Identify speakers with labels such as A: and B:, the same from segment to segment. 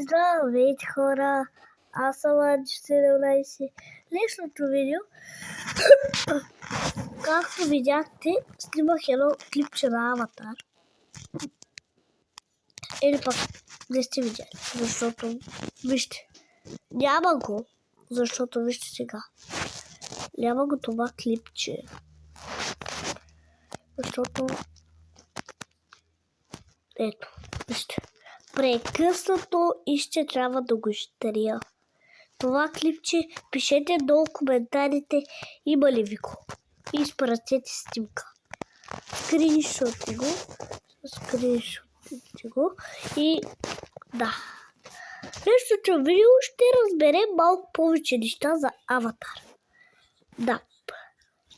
A: Здравейте, хора! Аз съм Аджи17. Днешното видео, както видяхте, снимах едно клипче на Аватар. Или пък не сте видяли, защото вижте. Няма го, защото вижте сега. Няма го това клипче. Защото ето, вижте. Прекъснато и ще трябва да го изтрия. Това клипче пишете долу коментарите има ли ви го. И изпратете снимка. Скриншотите го. И да. Следващото видео ще разберем малко повече неща за Аватар. Да.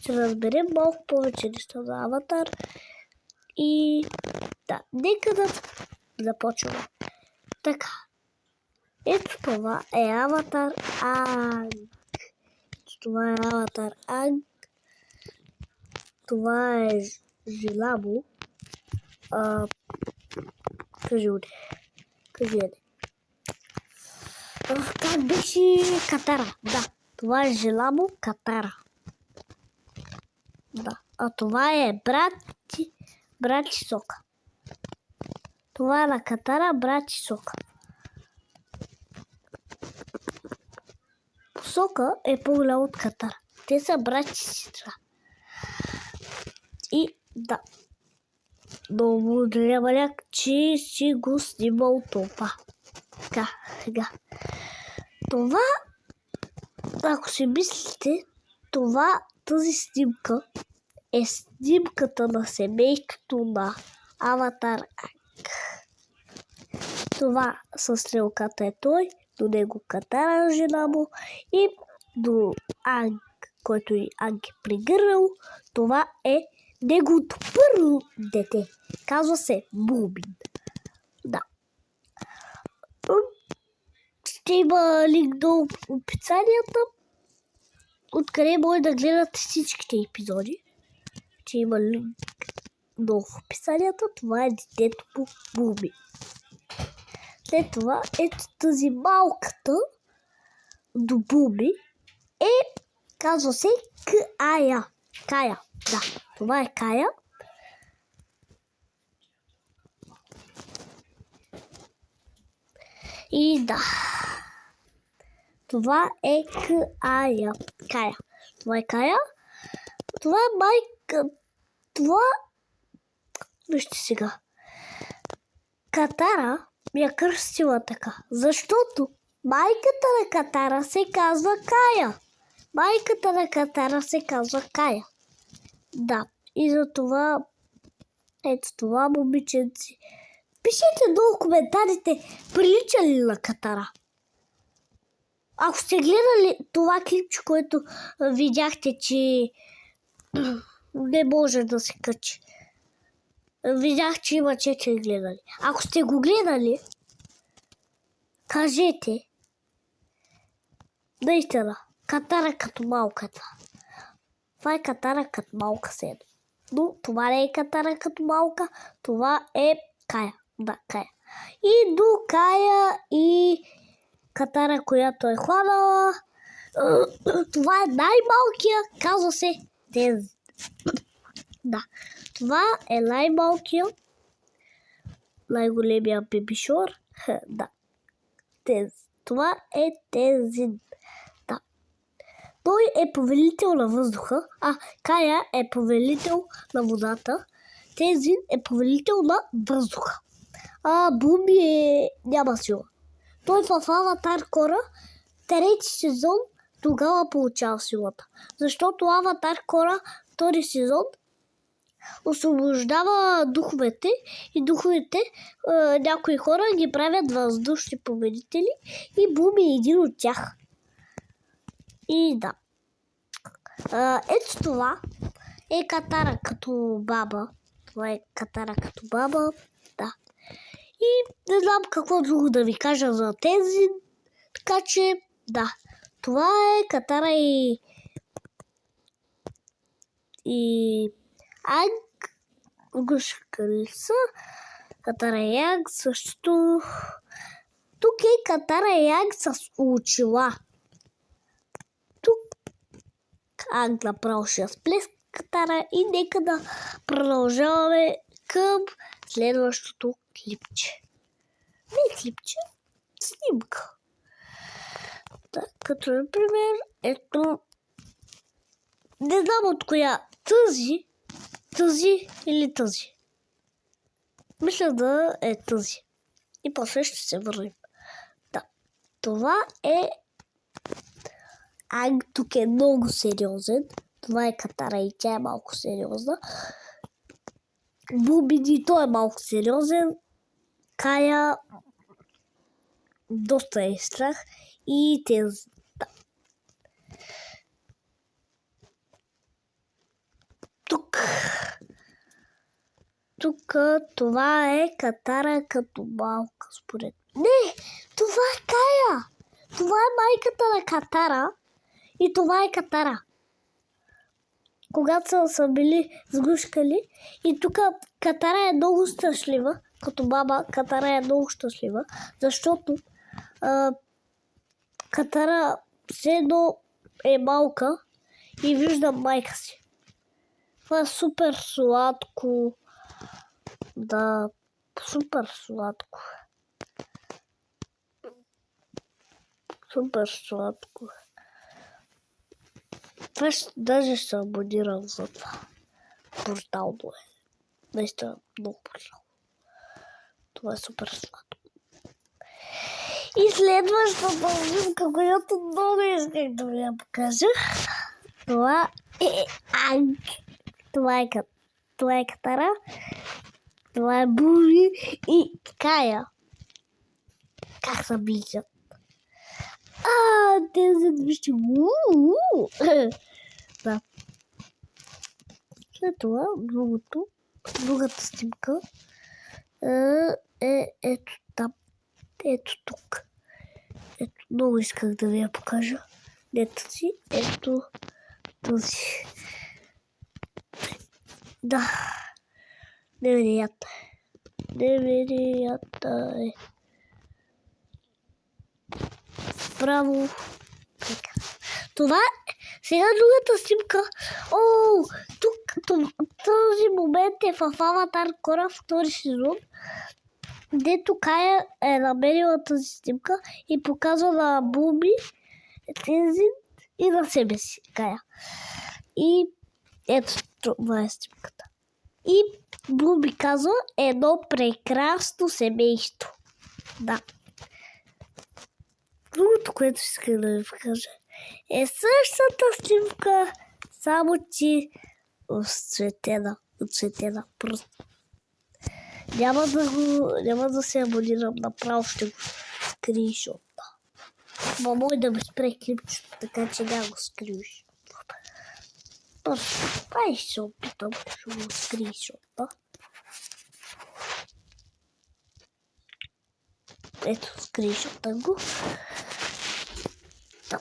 A: Ще разберем малко повече неща за Аватар. И да, нека да започваме. Така. Ето това е Аватар Анг. Това е Аватар Анг. Това е Желабо. Кажи Кажи. Как беше Катара? Да. Това е Желабо Катара. Да. А това е брат Сока. Това е на Катара, брат Сока. Сока е по-голям от Катара. Те са брат и сестра. И да. Но благодаря, маляк, че си го снимал това. Така, сега. Това, ако си мислите, тази снимка е снимката на семейството на Аватар Анг. Това със стрелката е той, до него Катара жена му и до Анг, който и Анг е прегърнал. Това е неговото първо дете. Казва се Бубин. Да. Ще има линк до описанията, откъде може да гледате всичките епизоди. Ще има линк до описанията. Това е детето по Бубин. След това, ето тази малката до Буби казва се Кая. Кая, да, това е Кая. И да, това е Кая. Това е Кая. Това е майка. Вижте сега. Катара ми я кръстила така, защото майката на Катара се казва Кая. Майката на Катара се казва Кая. Да, и за това ето това момиченце. Пишете долу коментарите, прилича ли на Катара. Ако сте гледали това клипче, което видяхте, че не може да се качи. Видях, че има 4 гледали. Ако сте го гледали, кажете. Наистина, Катара като малка това. Това е Катара като малка седа. Но това не е Катара като малка, това е Кая. Да, Кая. И до Кая и Катара, която е хванала. Това е най-малкия, казва се Тензин. Да. Това е най-малкия, най-големия бебишор. Да. Това е Тензин. Да. Той е повелител на въздуха, Кая е повелител на водата. Тензин е повелител на въздуха. Буби няма сила. Той в Аватар Кора, трети сезон, тогава получава силата. Защото Аватар Кора, втори сезон, освобождава духовете и духовете, някои хора ги правят въздушни победители и Буби е един от тях. И да. Ето това е Катара като баба. Това е Катара като баба. Да. И не знам какво друго да ви кажа за тези. Така че, да. Това е Катара и Анг, Гушкариса, Катара и Анг също. Тук е Катара и Анг с очила. Тук Анг направо ще сплеска Катара и нека да продължаваме към следващото клипче. Не клипче, снимка. Так, като например, ето, не знам от коя, тази или тази. Мисля да е тази. И после ще се върнем. Да, това е Анг, тук е много сериозен. Това е Катара и тя е малко сериозна. Бубини, той е малко сериозен. Кая доста е страх. И тези. Да. Тук това е Катара като малка, според. Не, това е Кая. Това е майката на Катара. И това е Катара. Когато са били сгушкали. И тук Катара е много щастлива. Като баба Катара е много щастлива. Защото Катара все едно е малка и вижда майка си. Това е супер сладко. Да, супер сладко. Супер сладко. Даже ще абонирам за това. Брутално е. Наистина много брутално. Това е супер сладко. И следващата снимка, която много исках да ви я покажа. Това е Анг. Това е Катара. Това е Буби и Кая. Как се близят. Тези вижте. Да. След това другата снимка е ето там. Ето тук. Ето, много исках да ви я покажа. Ето си. Ето този. Да. Невероятно е. Браво. Това е сега другата снимка. Тук този момент е в Аватар Кора втори сезон, дето Кая е намерила тази снимка и показва на Буби, Тензин и на себе си Кая. И ето това е снимката. И Буби казва едно прекрасно семейство. Да. Другото, което искам да ви покажа, е същата снимка, само че отцветена. Просто. Няма да се абонирам, направо ще го скриншотна. Ма може да ми спре клипчето, така че да го скриншотна. Ще се опитам, ще го скриншотна. Ето, скриншотна го. Да.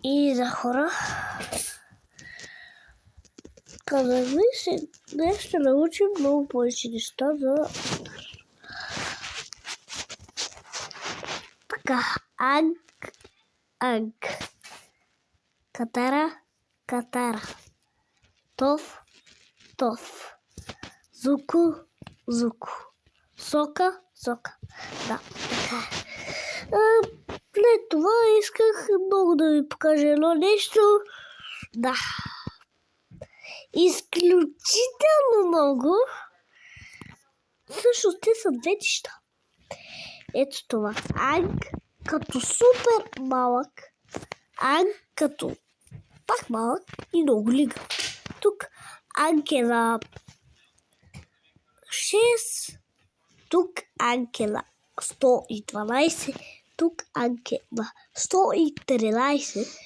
A: И за хора, казах ви се, днес ще научим много повече неща за така. Анг. Катара. Тов. Зуку. Сока. Да, така е. След това исках много да ви покажа едно нещо. Да. Изключително много. Всъщност те са две неща. Ето това. Анг като супер малък. Анг като пак малък и много лига. Тук Анг е на 6. Тук Анг е на 112. Тук Анг е на 113.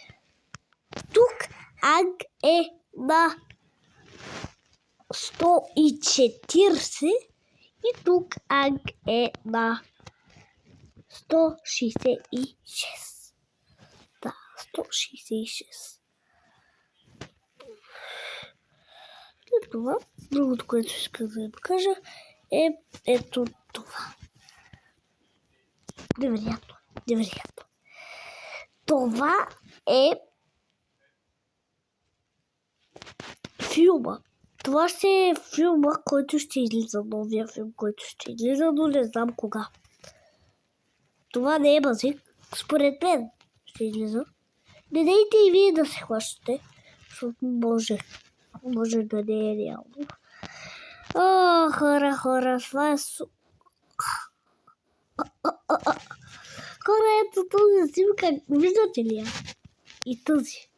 A: Тук Анг е на 140. И тук Анг е на 166. Да, 166. След това, другото, което исках да ви покажа, е ето това. Невероятно. Това е филма. Това ще е филма, който ще излиза, новия филм, който ще излиза, но не знам кога. Това не е базик. Според мен ще излиза. Не дейте и вие да се хващате, защото може да не е реално. Хора, това е Хора, ето този снимка, виждате ли я? И този.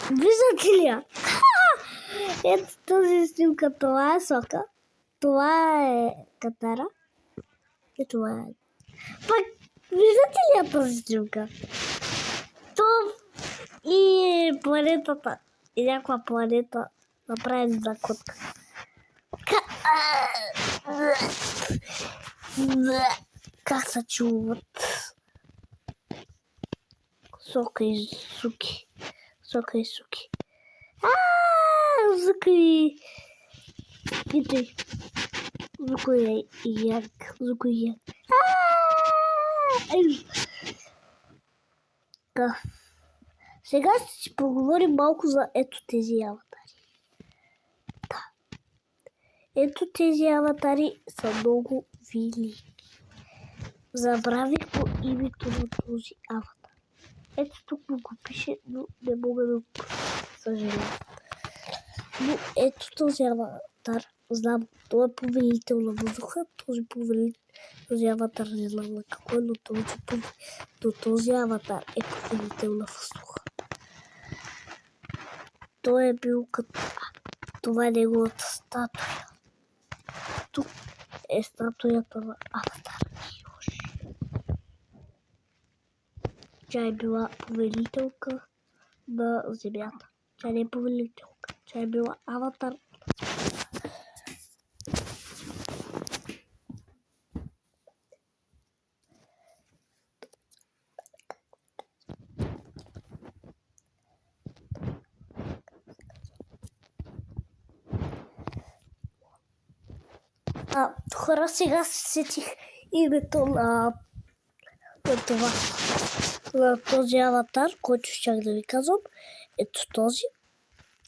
A: Виждате ли я? Ето този снимка, това е Сока, това е Катара и това е... Пак, виждате ли я този снимка? То и планетата, и някаква планета направи за котка. Как се чуват? Сока и Суки. Сука и той. Сука и Янг. Сега ще си поговорим малко за ето тези аватари. Да. Ето тези аватари са много велики. Забравих по името на този аватар. Ето тук му го пише, но не мога да го съжалявам. Но ето този аватар, знам, той е повелител на въздуха, този аватар не знам на какво е, но този аватар е повелител на въздуха. Той е бил като... Това е неговата статуя. Тук е статуята на аватар Киоши. Тя е била повелителка на Земята. Тя не е повелителка. Тя е била аватар. Хора, сега се сетих името на това. На този аватар, който щях да ви казвам. Ето този.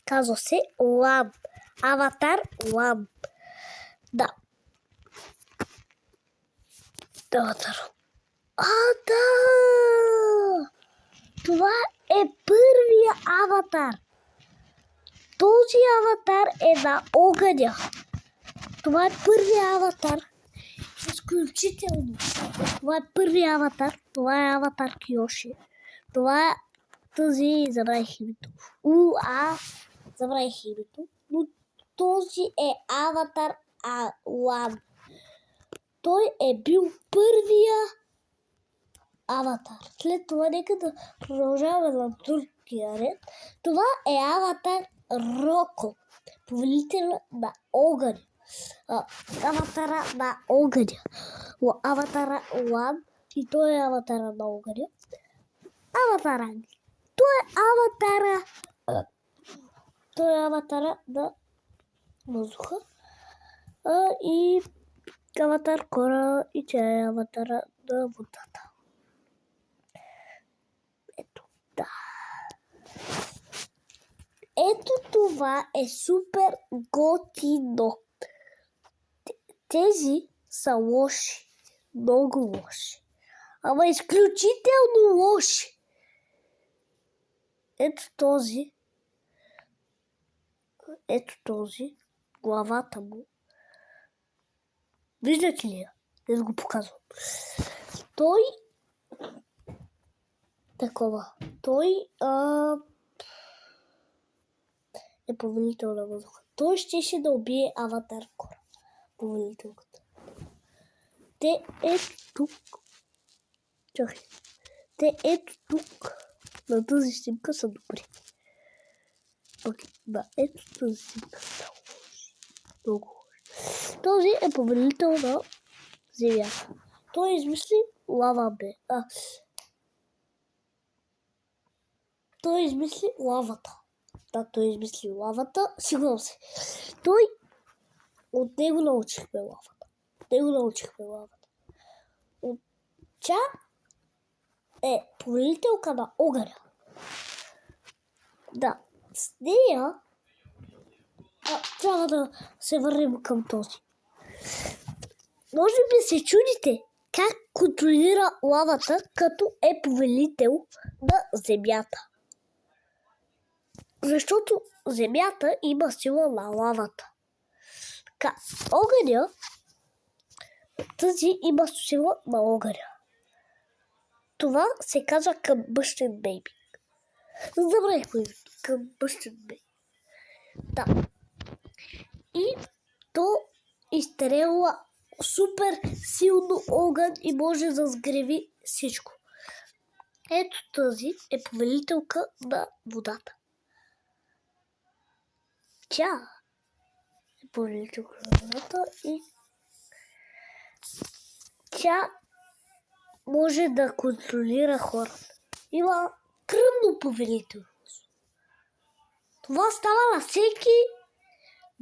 A: Казва се Ламп. Аватар Ламп. Да. Аватар. Да! Това е първия аватар. Този аватар е на огъня. Това е първия аватар. Изключително. Това е първия аватар. Това е аватар Киоши. Това е този, забравих името. Забравих името. Но този е аватар Алан. Той е бил първия аватар. След това нека да продължаваме на другия ред. Това е аватар Роко. Повелител на огъня. Аватара на огъня. Аватара Лан. И той е аватара на огъня. Аватара. Той е аватара на въздуха. И аватар Кора. И тя е аватара на водата. Ето, да. Ето това е супер готино. Тези са лоши. Много лоши. Ама изключително лоши. Ето този, главата му. Виждате ли я? Не го показвам. Той е повелител на въздуха. Той щеше да убие аватар Кора. Повелителката. Те ето тук на тази снимка са добри. Ето тази снимка са лоши. Много лоши. Този е повелител на Земята. Той измисли Той измисли лавата. Да, той измисли лавата, сигурно се. Той от него научихме лавата. Тя е повелителка на огъня. Да, с нея трябва да се върнем към този. Може би се чудите как контролира лавата, като е повелител на земята. Защото земята има сила на лавата. Така, огъня, тази има сила на огъня. Това се казва combustion baby. Забравих го името. Combustion baby. Да. И то изстрелва супер силно огън и може да сгреви всичко. Ето тази е повелителка на водата. Тя е повелителка на водата и тя може да контролира хората. Има кръвно повелителност. Това става на всеки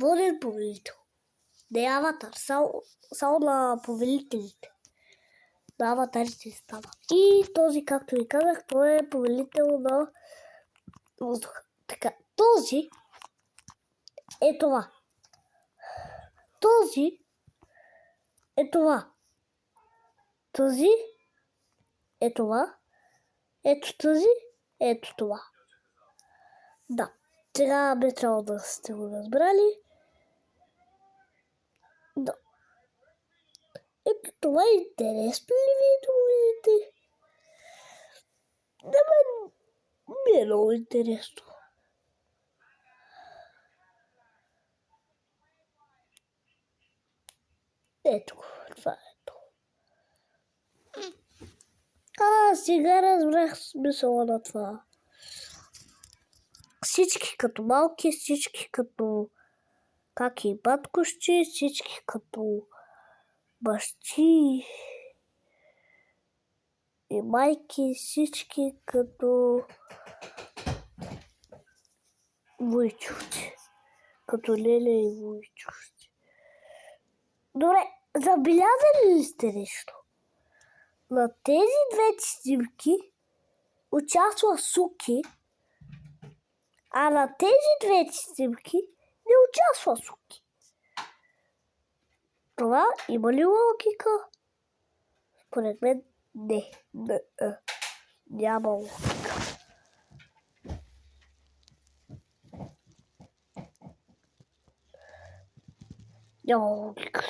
A: воден повелител. Не аватар, само на повелителите. На аватарите става. И този, както ви казах, той е повелител на въздуха. Така, този е това. Този е това. Този е това. Ето тази, ето това. Да, сега би трябвало да сте го разбрали. Да. Ето това е интересно ли ви да го видите? Да, ми е много интересно. Ето го, това е то. Сега разбрах смисъла на това. Всички като малки, всички като как и баткощи, всички като бащи и майки, всички като войчовци, като леля и войчовци. Добре, забелязали ли сте нещо? На тези две снимки участва Суки, а на тези две снимки не участва Суки. Това има ли логика? Според мен не. Няма логика. Няма логика.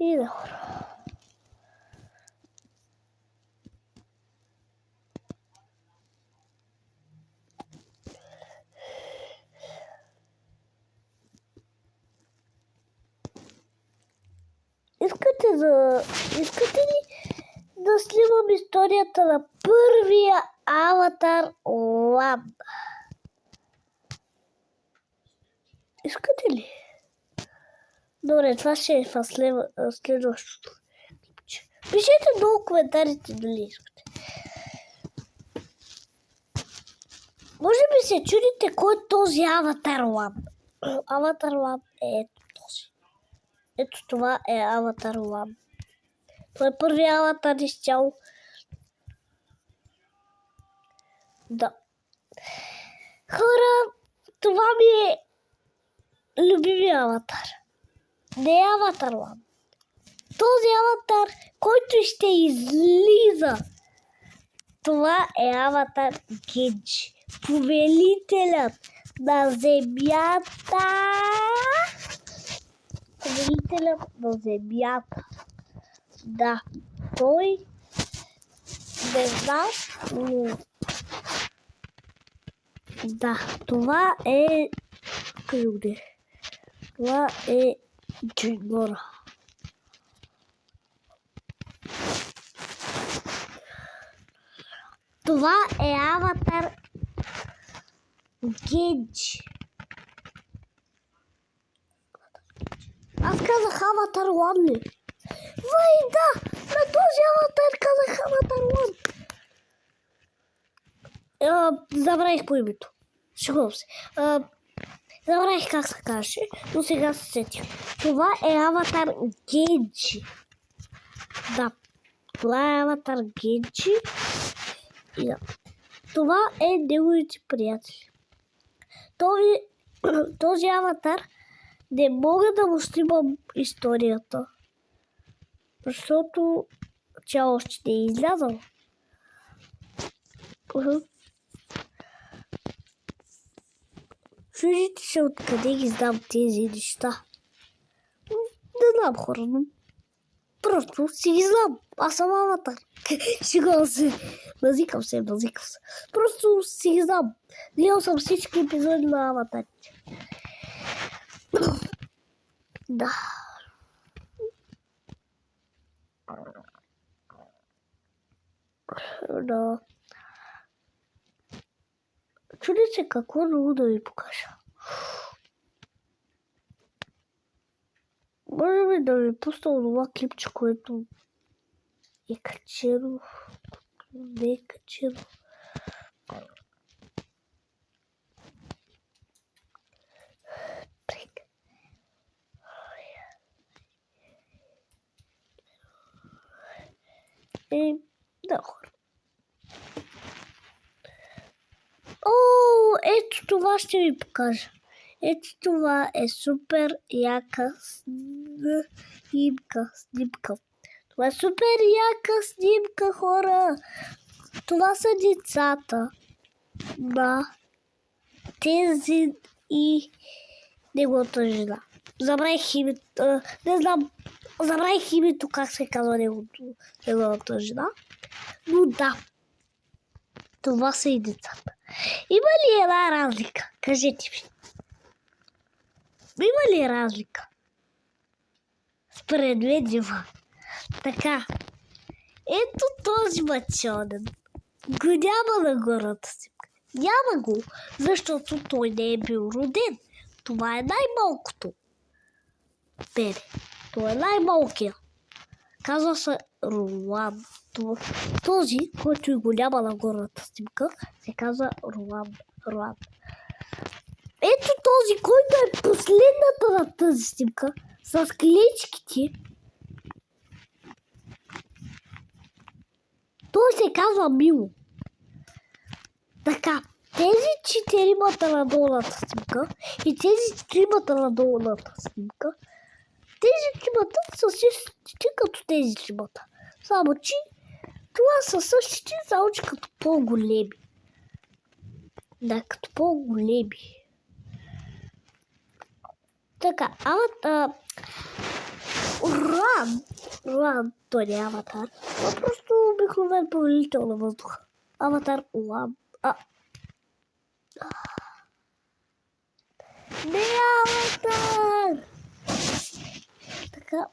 A: И да хора. Искате ли да снимам историята на първия аватар Лам? Искате ли? Добре, това ще е в следващото. Пишете долу коментарите дали искате. Може би се чудите кой е този аватар Лам. Аватар Лам е ето този. Ето това е аватар Лам. Това е първият аватар изцяло. Да. Хора, това ми е любимия аватар. Не е аватар Лам. Този аватар, който ще излиза. Това е аватар Генджи. Повелителят на земята. Повелителят на земята. Да, той не знам, но да, това е къде? Това е Джингора. Това е аватар Генджи. Аз казах аватар Лам ли? Да, на този аватар казах аватар 1. Забравих по името. Шегувам се. Забравих как се казваше, но сега се сетих. Това е аватар Генджи. Да, това е аватар Генджи. И да. Това е неговите приятели. Този аватар не мога да му снимам историята, защото тя още не е излязала. Чудите се откъде ги знам тези неща. Не знам, хора, но просто си ги знам. Аз съм аватар. Шегувам се. Мазикам се. Просто си ги знам. Гледал съм всички епизоди на аватарите. Да. Да. Чуди се какво друго да ви покажа. Може би да ви пусна това клипче, което е качено. Не е качено. Да, хора. Ето това ще ви покажа. Ето това е супер яка снимка. Това е супер яка снимка, хора. Това са децата на тези и неговата жена. Забравих името. Не знам. Забравих името как се казва неговата жена. Но да. Това са и децата. Има ли една разлика? Кажете ми. Има ли разлика? Според мен има. Така. Ето този мачонен. Го няма на гората си. Няма го, защото той не е бил роден. Това е най-малкото. Бебе. Той е най-малкият. Казва се Ролан. Този, който и го няма на горната снимка, се казва Ролан. Ето този, който е последната на тази снимка, с клечките. Той се казва Мило. Така, тези четиримата на долната снимка и тези тримата на долната снимка, тези тримата са същите като тези тримата. Само че това са същите, само че като по-големи. Да, като по-големи. Така, Ролан, той не е аватар. Това просто обикновен повелител на въздуха. Аватар Ролан. Не е аватар! Така,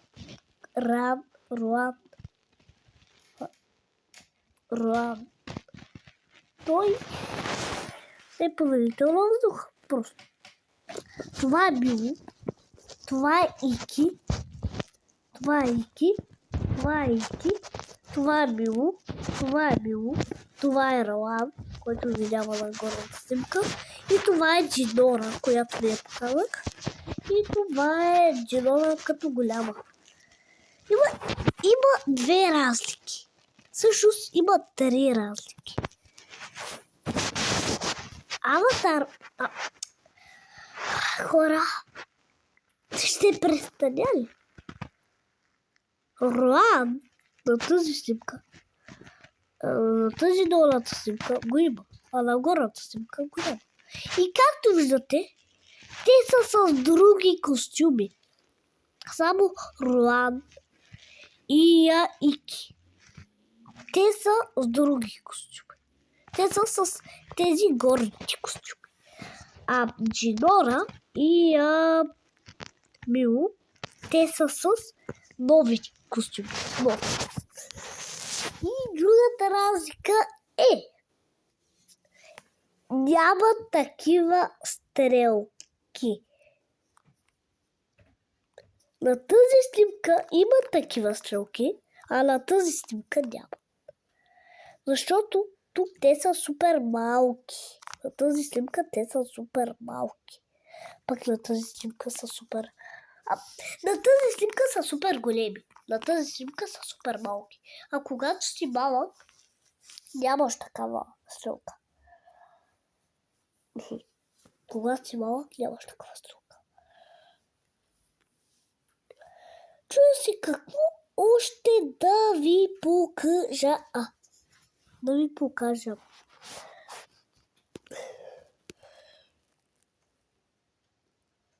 A: Ролан. Той е повелител на въздуха. Просто. Това е Било. Това е Ики. Това е Било. Това е Ролан, който видява на горната снимка. И това е Джинора, която ви я показах. И това е Джинора като голяма. Има две разлики. Всъщност има три разлики. Аватар... Хора, ще престане ли? Ролан на тази снимка, на тази долната снимка го има, а на горната снимка го няма. И както виждате, те са с други костюми. Само Ролан и Ики. Те са с други костюми. Те са с тези горните костюми. А Джинора и Мило, те са с нови костюми. И другата разлика е, няма такива стрелки. На тази снимка има такива стрелки, а на тази снимка няма. Защото тук те са супер малки. На тази снимка те са супер малки. Пък на тази снимка са супер... на тази снимка са супер големи. На тази снимка са супер малки. А когато си малък, нямаш такава стрелка. Когато си малък, нямаш такава стрелка. Чуя си какво още да ви покажа. Да ви покажа.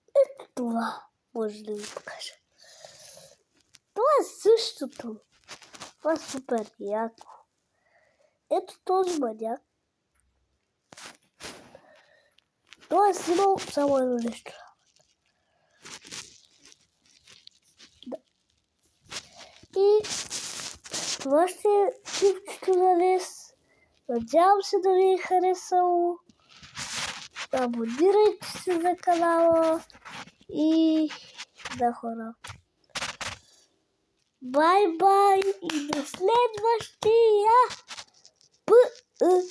A: Ето това може да ви покажа. Това е същото. Това е супер яко. Ето този маняк. Той е снимал само едно нещо. Да. И това ще е клипчето за днес. Надявам се да ви е харесало. Абонирайте се за канала и да хора. Бай-бай и до следващия път.